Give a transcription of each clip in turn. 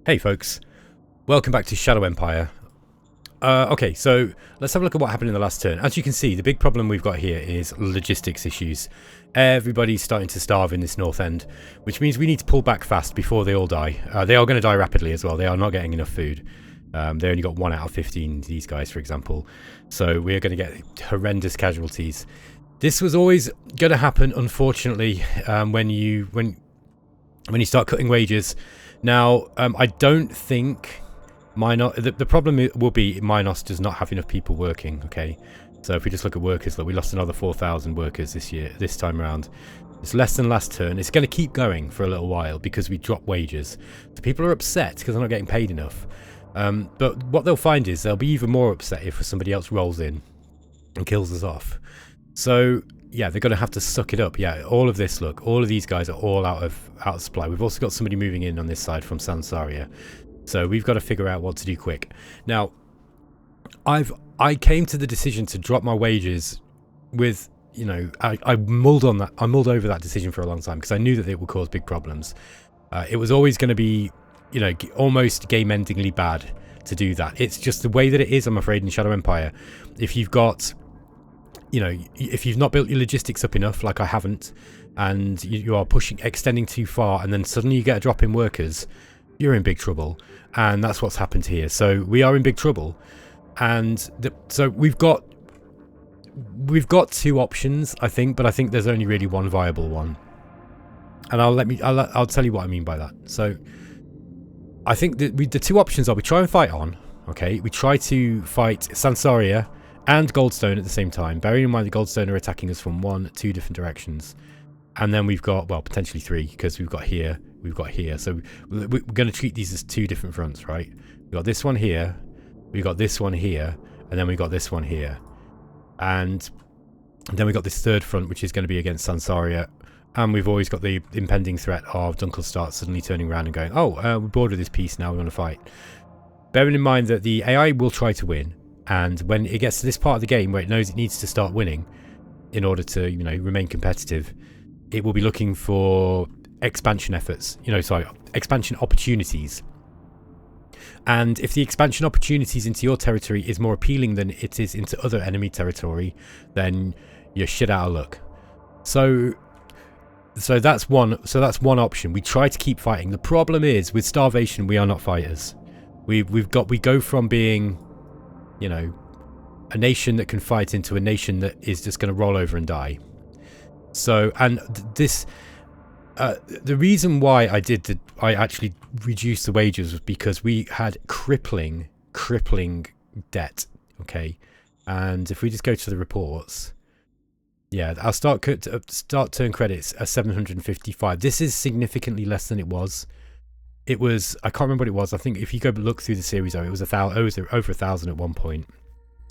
Hey folks, welcome back to Shadow Empire. Okay, so let's have a look at what happened in the last turn. As you can see, the big problem we've got here is logistics issues. Everybody's starting to starve in this north end, which means we need to pull back fast before they all die. They are going to die rapidly as well. They are not getting enough food. They only got 1 out of 15, these guys, for example. So we're going to get horrendous casualties. This was always going to happen, unfortunately, when you start cutting wages. Now, I don't think Minos, the problem will be Minos does not have enough people working, okay? So if we just look at workers, look, we lost another 4,000 workers this time around. It's less than last turn. It's going to keep going for a little while because we dropped wages. So people are upset because they're not getting paid enough. But what they'll find is they'll be even more upset if somebody else rolls in and kills us off. So yeah, they're going to have to suck it up. Yeah, all of this, look, all of these guys are all out of supply. We've also got somebody moving in on this side from Sansaria. So we've got to figure out what to do quick. Now, I came to the decision to drop my wages with, you know, I mulled over that decision for a long time because I knew that it would cause big problems. It was always going to be, you know, almost game-endingly bad to do that. It's just the way that it is, I'm afraid, in Shadow Empire. If you've got, you know, if you've not built your logistics up enough, like I haven't, and you are extending too far, and then suddenly you get a drop in workers, you're in big trouble. And that's what's happened here. So we are in big trouble. And so we've got 2 options, I think, but I think there's only really one viable one. And I'll tell you what I mean by that. So I think that the 2 options are we try and fight on, okay? We try to fight Sansaria and Goldstone at the same time, bearing in mind the Goldstone are attacking us from 2 different directions. And then we've got, well, potentially 3, because we've got here, so we're going to treat these as 2 different fronts, right? We've got this one here, we've got this one here, and then we've got this one here. And then we've got this 3rd front, which is going to be against Sansaria. And we've always got the impending threat of Dunkelstart suddenly turning around and going, oh, we're bored with this peace now, we want to fight. Bearing in mind that the AI will try to win, and when it gets to this part of the game where it knows it needs to start winning in order to, you know, remain competitive, it will be looking for expansion expansion opportunities. And if the expansion opportunities into your territory is more appealing than it is into other enemy territory, then you're shit out of luck. So that's one option. We try to keep fighting. The problem is with Starvation, we are not fighters. We go from being, you know, a nation that can fight into a nation that is just going to roll over and die. So, and this, the reason why I actually reduced the wages was because we had crippling debt. Okay, and if we just go to the reports, yeah, our start turn credits are 755. This is significantly less than it was. It was, I can't remember what it was. I think if you go look through the series, it was over 1,000 at one point.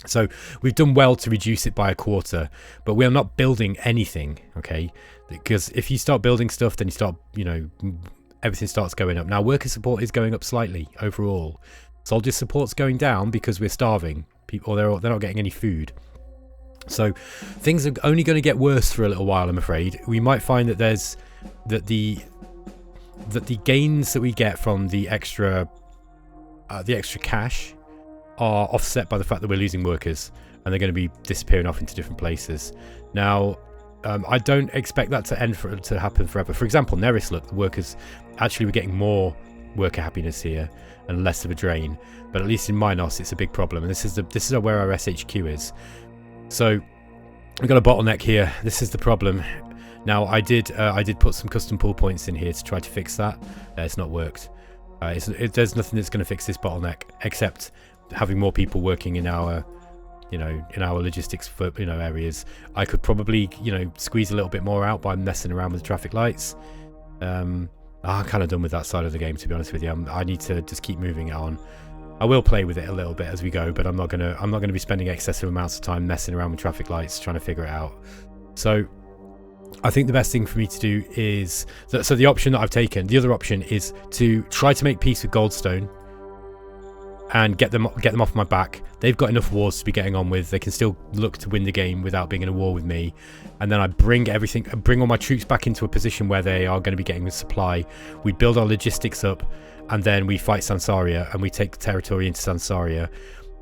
So we've done well to reduce it by a quarter, but we are not building anything, okay? Because if you start building stuff, then you start, you know, everything starts going up. Now, worker support is going up slightly overall. Soldier support's going down because we're starving. People, they're not getting any food. So things are only going to get worse for a little while, I'm afraid. We might find that the gains that we get from the extra cash are offset by the fact that we're losing workers and they're going to be disappearing off into different places. Now, I don't expect that to happen forever. For example, Neris, look, the workers, actually we're getting more worker happiness here and less of a drain. But at least in Minos, it's a big problem. And this is where our SHQ is. So we've got a bottleneck here. This is the problem. Now, I did put some custom pull points in here to try to fix that. It's not worked. There's nothing that's going to fix this bottleneck except having more people working in our, you know, in our logistics, you know, areas. I could probably, you know, squeeze a little bit more out by messing around with the traffic lights. I'm kind of done with that side of the game, to be honest with you. I need to just keep moving it on. I will play with it a little bit as we go, but I'm not gonna be spending excessive amounts of time messing around with traffic lights trying to figure it out. So I think the best thing for me to do is the option that I've taken. The other option is to try to make peace with Goldstone. and get them off my back. They've got enough wars to be getting on with. They can still look to win the game without being in a war with me. And then I bring all my troops back into a position where they are going to be getting the supply. We build our logistics up, and then we fight Sansaria, and we take territory into Sansaria.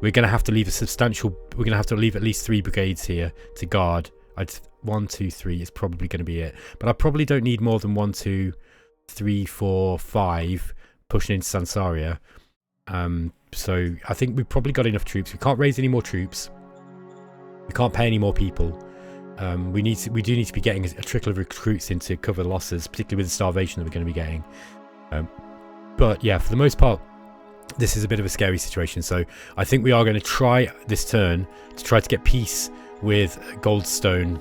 We're going to have to leave we're going to have to leave at least 3 brigades here to guard. 1, 2, 3 is probably going to be it. But I probably don't need more than 1, 2, 3, 4, 5 pushing into Sansaria. So I think we've probably got enough troops. We can't raise any more troops. We can't pay any more people. We do need to be getting a trickle of recruits in to cover losses, particularly with the starvation that we're going to be getting. But yeah, for the most part, this is a bit of a scary situation. So I think we are going to try this turn to try to get peace with Goldstone,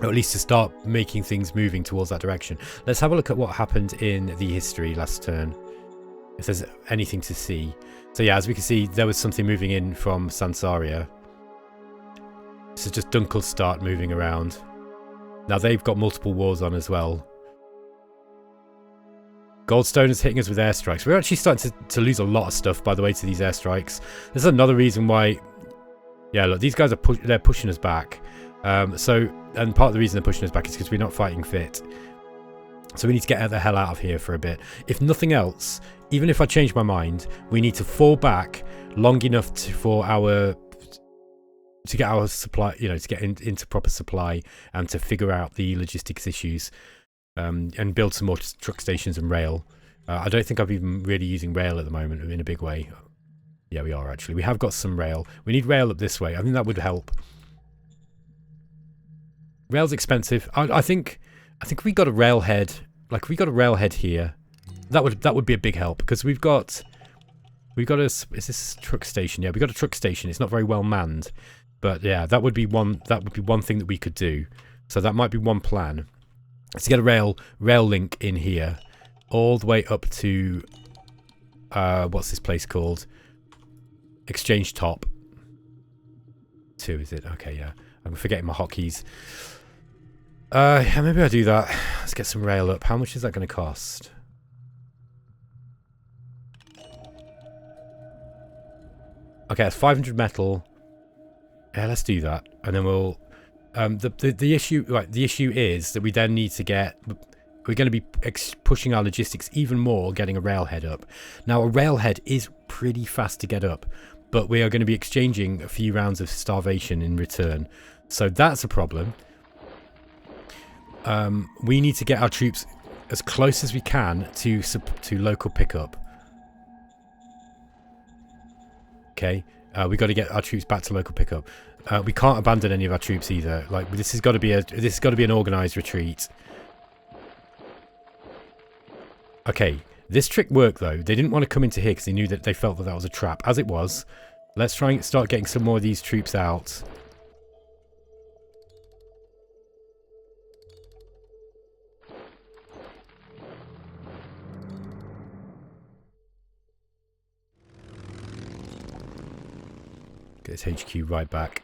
or at least to start making things moving towards that direction. Let's have a look at what happened in the history last turn, if there's anything to see. So yeah, as we can see, there was something moving in from Sansaria. This is just Dunkel's start moving around. Now they've got multiple wars on as well. Goldstone is hitting us with airstrikes. We're actually starting to lose a lot of stuff, by the way, to these airstrikes. This is another reason why... Yeah, look, these guys they're pushing us back. And part of the reason they're pushing us back is because we're not fighting fit. So we need to get the hell out of here for a bit. If nothing else, even if I change my mind, we need to fall back long enough to get our supply, to get into proper supply and to figure out the logistics issues, and build some more truck stations and rail. I don't think I'm even really using rail at the moment in a big way. Yeah, we are actually. We have got some rail. We need rail up this way. I think that would help. Rail's expensive. I think if we got a railhead, like if we got a railhead here, that would be a big help, because we've got is this a truck station? Yeah, we've got a truck station. It's not very well manned, but yeah, that would be one thing that we could do. So that might be one plan. Let's get a rail link in here, all the way up to what's this place called? Exchange Top 2, is it? Okay, yeah. I'm forgetting my hotkeys. Yeah, maybe I'll do that. Let's get some rail up. How much is that going to cost? Okay, it's 500 metal. Yeah, let's do that. And then we'll... the issue is that we then need to get... We're going to be pushing our logistics even more, getting a railhead up. Now, a railhead is pretty fast to get up, but we are going to be exchanging a few rounds of starvation in return. So that's a problem. We need to get our troops as close as we can to local pickup. Okay, we got to get our troops back to local pickup. We can't abandon any of our troops either. Like, this has got to be an organised retreat. Okay, this trick worked though. They didn't want to come into here because they knew that they felt that was a trap. As it was, let's try and start getting some more of these troops out. Get this HQ right back.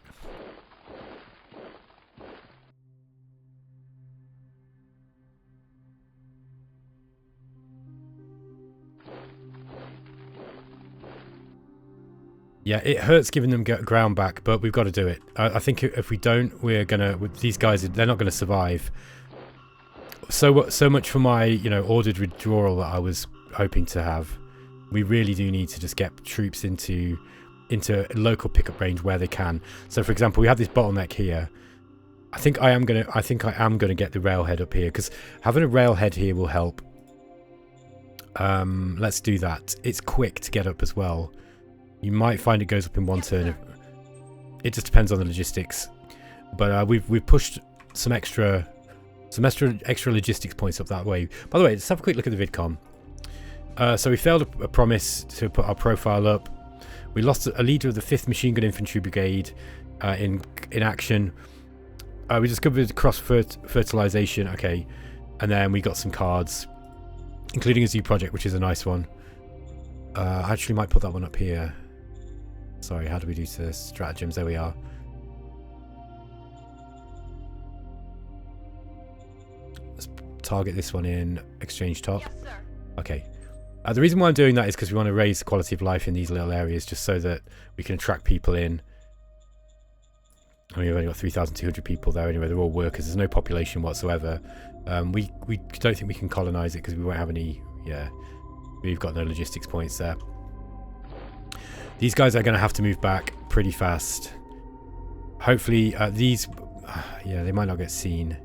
Yeah, it hurts giving them ground back, but we've got to do it. I think if we don't, we're gonna... These guys, they're not going to survive. So much for my, ordered withdrawal that I was hoping to have. We really do need to just get troops into local pickup range where they can. So, for example, we have this bottleneck here. I think I am gonna get the railhead up here, because having a railhead here will help. Let's do that. It's quick to get up as well. You might find it goes up in one turn. It just depends on the logistics. But we've pushed some extra logistics points up that way. By the way, let's have a quick look at the vidcom. So we failed a promise to put our profile up. We lost a leader of the 5th Machine Gun Infantry Brigade in action. We discovered cross-fertilization. Okay, and then we got some cards, including a zoo project, which is a nice one. I actually might put that one up here. Sorry, how do we do to stratagems? There we are. Let's target this one in Exchange Top. Yes, sir. Okay. The reason why I'm doing that is because we want to raise the quality of life in these little areas, just so that we can attract people in. I mean, we've only got 3,200 people there anyway. They're all workers. There's no population whatsoever. We don't think we can colonize it because we won't have any. Yeah, we've got no logistics points there. These guys are going to have to move back pretty fast. Hopefully, these. Yeah, they might not get seen.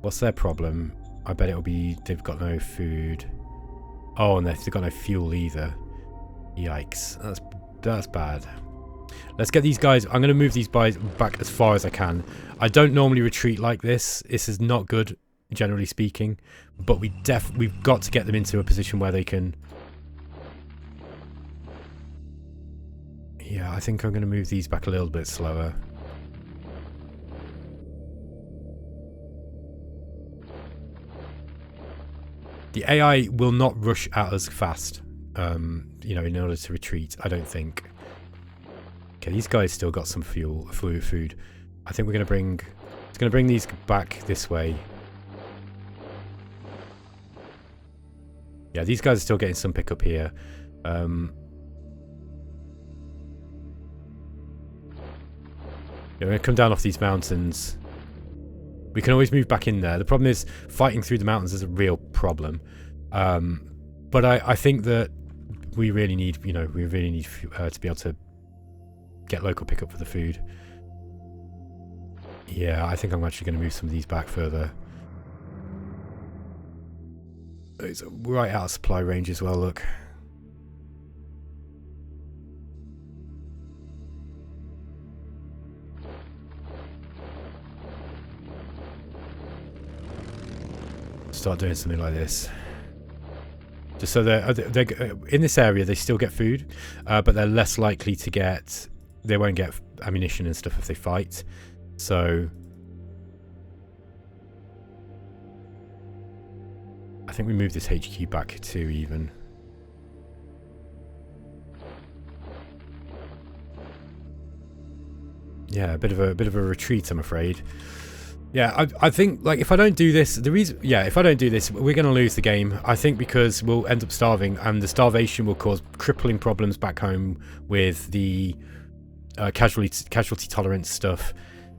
What's their problem? I bet it'll be they've got no food. Oh, and they've got no fuel either. Yikes, that's bad. Let's get these guys. I'm going to move these guys back as far as I can. I don't normally retreat like this. This is not good, generally speaking. But we've got to get them into a position where they can. Yeah, I think I'm going to move these back a little bit slower. The AI will not rush at us fast, you know, in order to retreat, I don't think. Okay, these guys still got some food. I think we're going to bring... It's going to bring these back this way. Yeah, these guys are still getting some pickup here. We're going to come down off these mountains. We can always move back in there. The problem is fighting through the mountains is a real problem. But I think that we really need, you know, to be able to get local pickup for the food. Yeah, I think I'm actually going to move some of these back further. It's right out of supply range as well, look. Start doing something like this. Just so they're in this area, they still get food, but they're less likely to get... They won't get ammunition and stuff if they fight. So... I think we move this HQ back too, even. Yeah, a bit of a retreat, I'm afraid. Yeah, I think, like, if I don't do this, if I don't do this, we're going to lose the game. I think because we'll end up starving, and the starvation will cause crippling problems back home with the casualty tolerance stuff.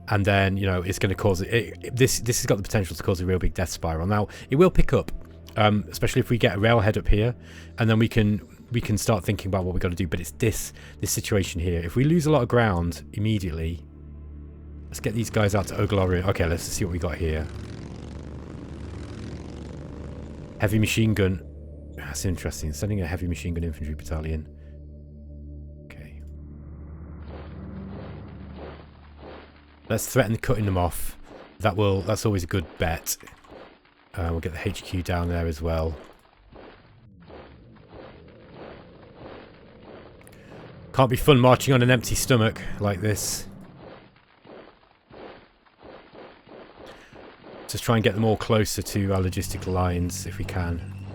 And then, you know, it's going to cause... This has got the potential to cause a real big death spiral. Now, it will pick up, especially if we get a railhead up here, and then we can start thinking about what we've got to do. But it's this situation here. If we lose a lot of ground immediately... Let's get these guys out to Ogloria. Okay, let's see what we got here. Heavy machine gun. That's interesting. Sending a heavy machine gun infantry battalion. Okay. Let's threaten cutting them off. That's always a good bet. We'll get the HQ down there as well. Can't be fun marching on an empty stomach like this. Just try and get them all closer to our logistical lines if we can.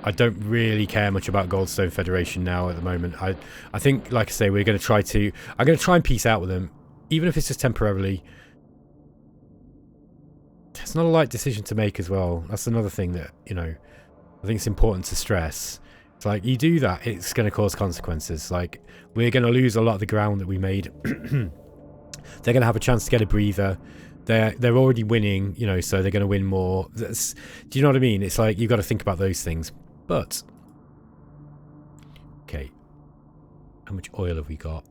I don't really care much about Goldstone Federation now at the moment. I think, like I say, we're going to try to... I'm going to try and peace out with them, even if it's just temporarily. It's not a light decision to make as well. That's another thing that, you know, I think it's important to stress. It's like, you do that, it's going to cause consequences. Like, we're going to lose a lot of the ground that we made. They're going to have a chance to get a breather. They're already winning, you know, so they're going to win more. Do you know what I mean? It's like, you've got to think about those things. But, okay, how much oil have we got?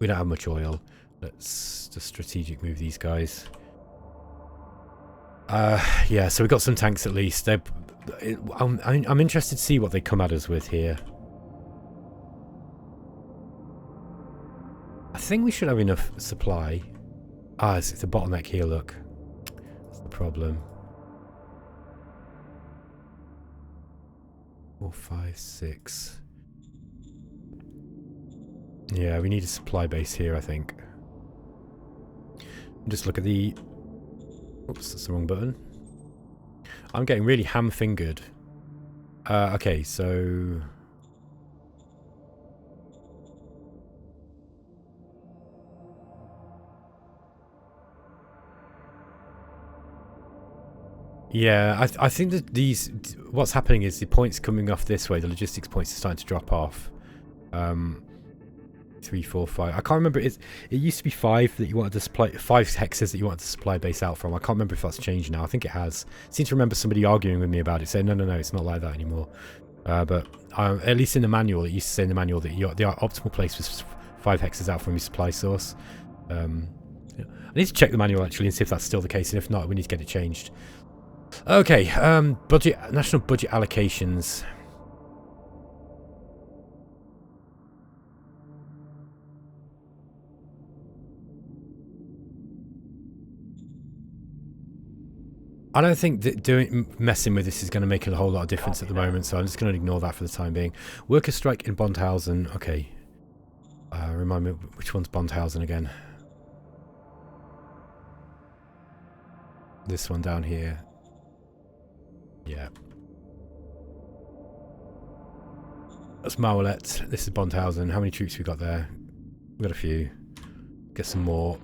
We don't have much oil. Let's just strategic move these guys. Yeah, so we got some tanks at least. I'm interested to see what they come at us with here. I think we should have enough supply. Ah, it's a bottleneck here, look. That's the problem. 4, 5, 6. Yeah, we need a supply base here, I think. Just look at the... Oops, that's the wrong button. I'm getting really ham-fingered. Okay, so... Yeah, I think that what's happening is the points coming off this way, the logistics points are starting to drop off. 3, 4, 5. I can't remember. It used to be 5 that you wanted to supply, 5 hexes that you wanted to supply base out from. I can't remember if that's changed now. I think it has. I seem to remember somebody arguing with me about it, saying no, it's not like that anymore. But at least in the manual, it used to say in the manual that the optimal place was 5 hexes out from your supply source. I need to check the manual actually and see if that's still the case, and if not, we need to get it changed. Okay, national budget allocations. I don't think that messing with this is going to make a whole lot of difference at the moment, so I'm just going to ignore that for the time being. Worker strike in Bondhausen. Okay. Remind me, which one's Bondhausen again? This one down here. Yeah. That's Maulet. This is Bondhausen. How many troops we got there? We've got a few. Get some more.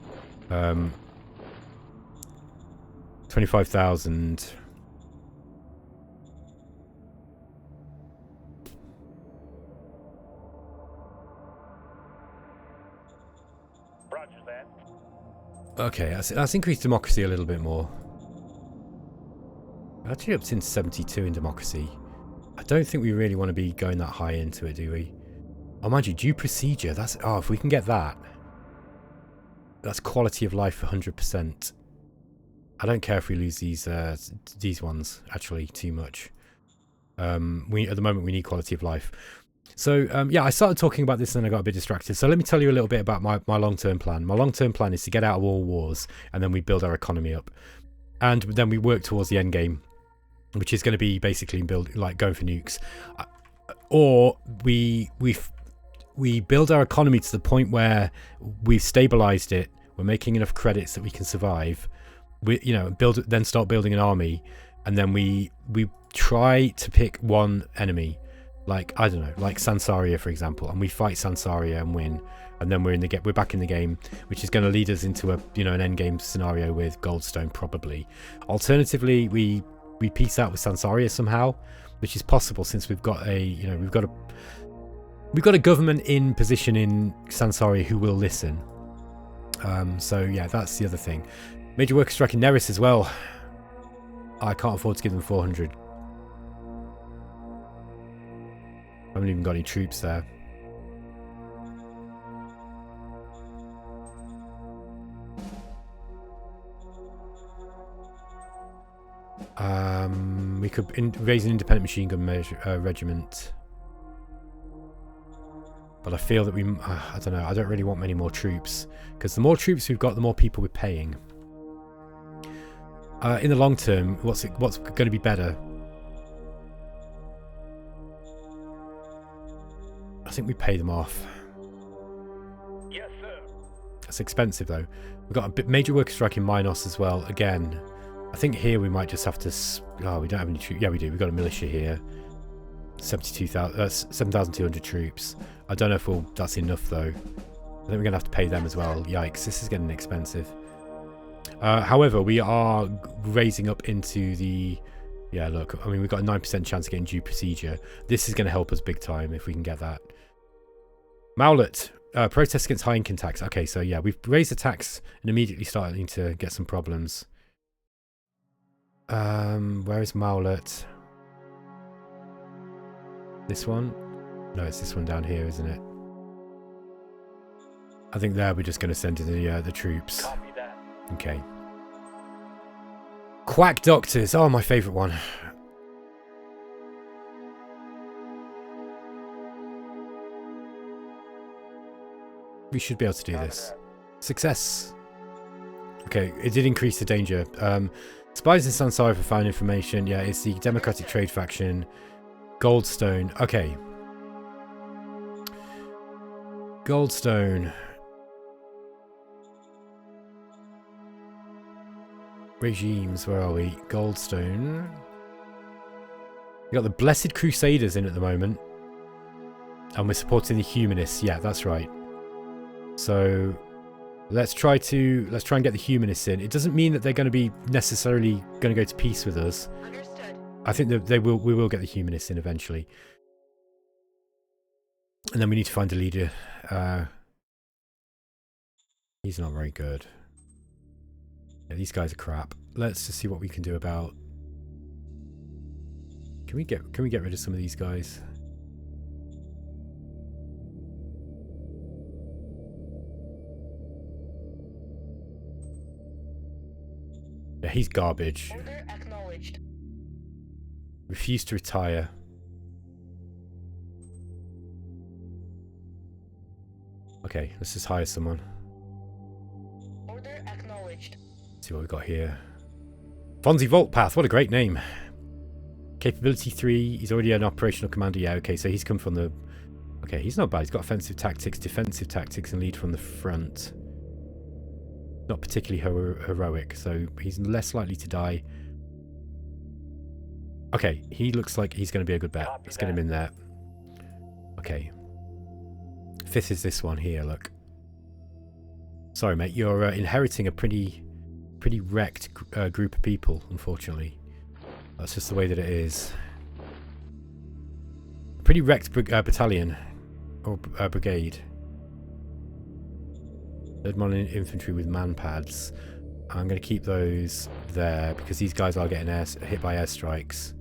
25,000. Roger that. Okay, that's increased democracy a little bit more. Actually up to 72 in democracy. I don't think we really want to be going that high into it, do we? Oh, mind you, due procedure. That's if we can get that. That's quality of life 100%. I don't care if we lose these ones actually too much. At the moment we need quality of life. So yeah, I started talking about this and I got a bit distracted. So let me tell you a little bit about my long-term plan. My long-term plan is to get out of all wars and then we build our economy up, and then we work towards the end game, which is going to be basically going for nukes, or we build our economy to the point where we've stabilized it. We're making enough credits that we can survive. Then start building an army, and then we try to pick one enemy, like I don't know, like Sansaria for example, and we fight Sansaria and win, and then we're back in the game, which is going to lead us into an end game scenario with Goldstone probably. Alternatively, we peace out with Sansaria somehow, which is possible since we've got a government in position in Sansaria who will listen. So yeah, that's the other thing. Major worker strike in Neris as well. I can't afford to give them 400. I haven't even got any troops there. We could raise an independent machine gun regiment. But I feel that I don't know, I don't really want many more troops, because the more troops we've got, the more people we're paying. In the long term, what's going to be better? I think we pay them off. Yes, sir. That's expensive though. We've got a bit major worker strike in Minos as well. Again, I think here we might just have to. Oh, we don't have any troops. Yeah, we do. We've got a militia here. 7,200 troops. I don't know if that's enough though. I think we're going to have to pay them as well. Yikes, this is getting expensive. However, we are raising up into the... Yeah, look, I mean, we've got a 9% chance of getting due procedure. This is going to help us big time if we can get that. Maulet, protest against high income tax. Okay, so yeah, we've raised the tax and immediately starting to get some problems. Where is Maulet? This one? No, it's this one down here, isn't it? I think there we're just going to send in the troops. Copy that. Okay. Quack doctors. Oh, my favourite one. We should be able to do this. Success. Okay, it did increase the danger. Spies in Sansaria for found information. Yeah, it's the Democratic Trade Faction. Goldstone. Okay. Goldstone. Regimes, where are we? Goldstone. We got the Blessed Crusaders in at the moment. And we're supporting the Humanists. Yeah, that's right. So, Let's try and get the humanists in. It doesn't mean that they're going to be necessarily going to go to peace with us. Understood. I think that we will get the humanists in eventually. And then we need to find a leader. He's not very good. Yeah, these guys are crap. Let's just see what we can do about. Can we get rid of some of these guys? Yeah, he's garbage. Order acknowledged. Refuse to retire. Okay, let's just hire someone. Order acknowledged. See what we've got here. Fonzie Voltpath, what a great name. Capability 3, he's already an operational commander. Yeah, okay, so he's come from the... Okay, he's not bad. He's got offensive tactics, defensive tactics, and lead from the front. Not particularly heroic, so he's less likely to die. Okay, he looks like he's going to be a good bet. Let's get him in there. Okay. 5th is this one here, look. Sorry, mate, you're inheriting a pretty wrecked group of people, unfortunately. That's just the way that it is. A pretty wrecked battalion, or brigade. 3rd Modern Infantry with man pads. I'm going to keep those there because these guys are getting hit by airstrikes.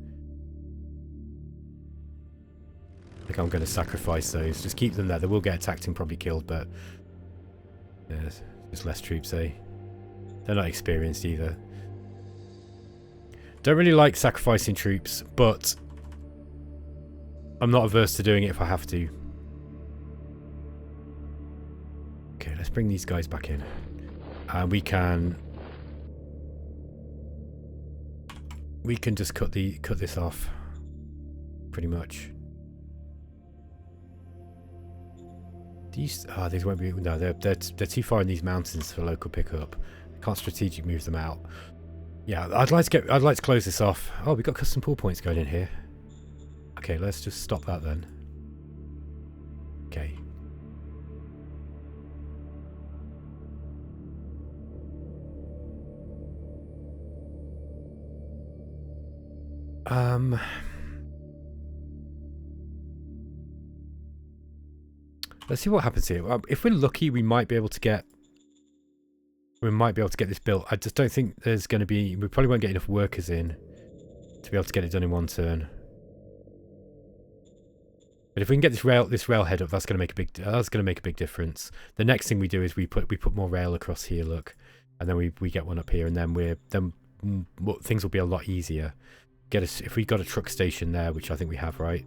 I think I'm going to sacrifice those. Just keep them there. They will get attacked and probably killed, but yeah, there's less troops, eh? They're not experienced either. Don't really like sacrificing troops, but I'm not averse to doing it if I have to. Okay, let's bring these guys back in. And we can just cut this off. Pretty much. These won't be. No, they're too far in these mountains for local pickup. Can't strategic move them out. Yeah, I'd like to close this off. Oh, we've got custom pull points going in here. Okay, let's just stop that then. Okay. Let's see what happens here. If we're lucky, we might be able to get this built. I just don't think there's going to be. We probably won't get enough workers in to be able to get it done in one turn. But if we can get this railhead up, that's going to make a big difference. The next thing we do is we put more rail across here. Look, and then we get one up here, and then things will be a lot easier. If we got a truck station there, which I think we have, right?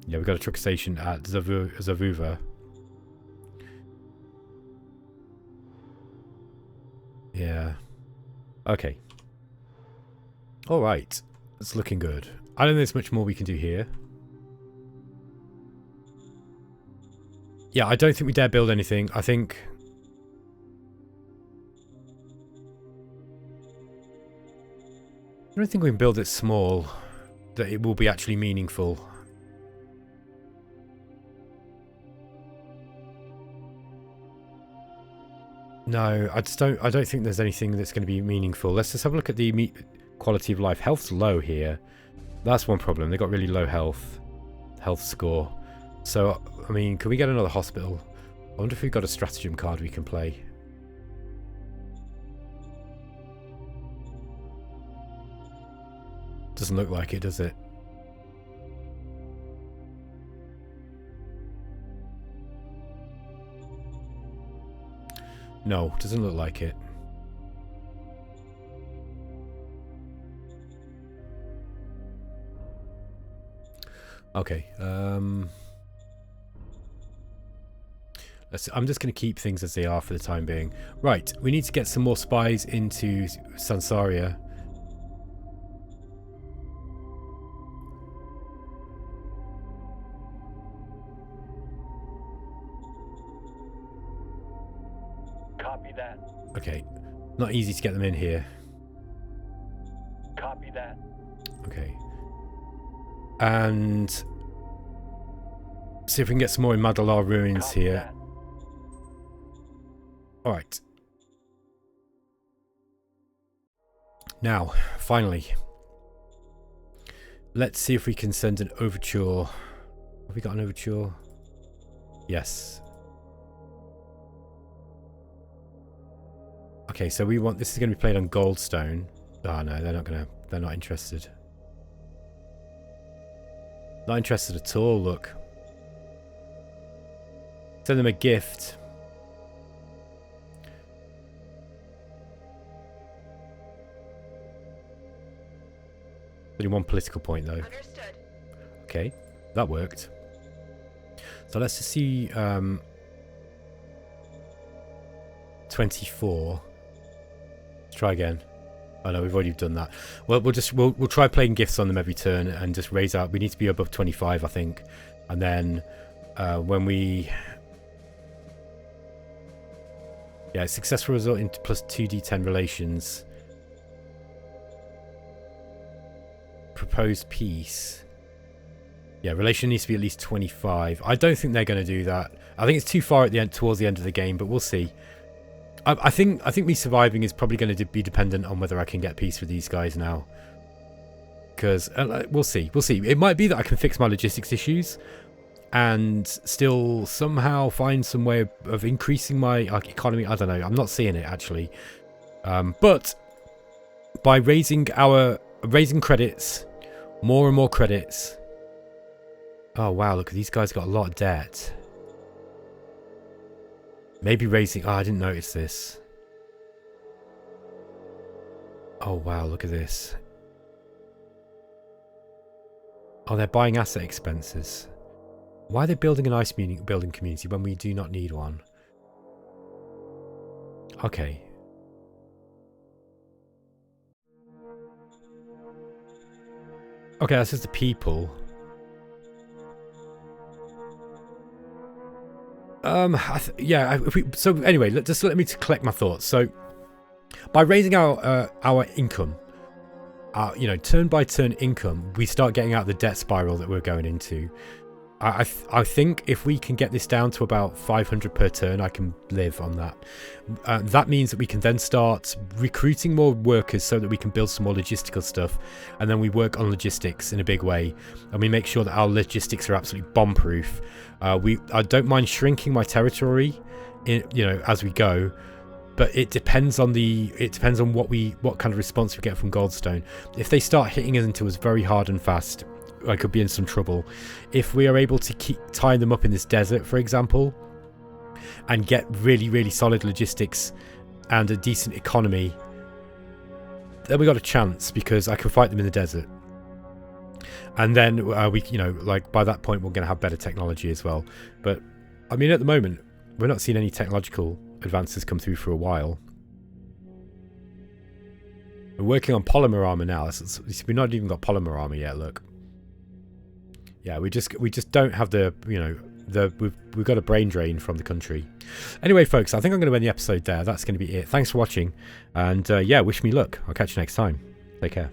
Yeah, we've got a truck station at Zavuva. Yeah. Okay. Alright. It's looking good. I don't think there's much more we can do here. Yeah, I don't think we dare build anything. I think... I don't think we can build it small, that it will be actually meaningful. No, I don't think there's anything that's going to be meaningful. Let's just have a look at the quality of life. Health's low here. That's one problem. They've got really low health score. So, I mean, can we get another hospital? I wonder if we've got a stratagem card we can play. Doesn't look like it, does it? No, doesn't look like it. Okay. I'm just going to keep things as they are for the time being. Right, we need to get some more spies into Sansaria. Copy that. Okay, not easy to get them in here. Copy that. Okay. And see if we can get some more in Madalar ruins Copy here. that. All right. Now, finally, let's see if we can send an overture. Have we got an overture? Yes. Okay, so we want this is going to be played on Goldstone. Oh no, they're not interested. Not interested at all, look. Send them a gift. Only one political point though. Understood. Okay, that worked. So let's just see 24. Let's try again. Oh no, we've already done that. Well, we'll try playing gifts on them every turn and just raise out. We need to be above 25, I think. And then when we successful result into plus 2d10 relations. Proposed peace. Yeah, relation needs to be at least 25. I don't think they're going to do that. I think it's too far at the end, towards the end of the game, but we'll see. I think me surviving is probably going to be dependent on whether I can get peace with these guys now. Because we'll see. We'll see. It might be that I can fix my logistics issues and still somehow find some way of increasing my economy. I don't know. I'm not seeing it actually. But by raising credits, more and more credits. Oh wow, look, these guys got a lot of debt. Maybe raising... Oh, I didn't notice this. Oh wow, look at this. Oh, they're buying asset expenses. Why are they building an ice building community when we do not need one? Okay. Okay, that's just the people. So anyway, just let me collect my thoughts. So, by raising our income, turn by turn income, we start getting out of the debt spiral that we're going into. I think if we can get this down to about 500 per turn, I can live on that. That means that we can then start recruiting more workers so that we can build some more logistical stuff, and then we work on logistics in a big way, and we make sure that our logistics are absolutely bomb-proof. I don't mind shrinking my territory, as we go, but it depends on what kind of response we get from Goldstone. If they start hitting into us very hard and fast, I could be in some trouble. If we are able to keep tying them up in this desert, for example, and get really, really solid logistics and a decent economy, then we got a chance because I can fight them in the desert. And then by that point, we're going to have better technology as well. But I mean, at the moment, we're not seeing any technological advances come through for a while. We're working on polymer armor now. We've not even got polymer armor yet. Look. Yeah, we just don't have we've got a brain drain from the country. Anyway, folks, I think I'm going to end the episode there. That's going to be it. Thanks for watching, and wish me luck. I'll catch you next time. Take care.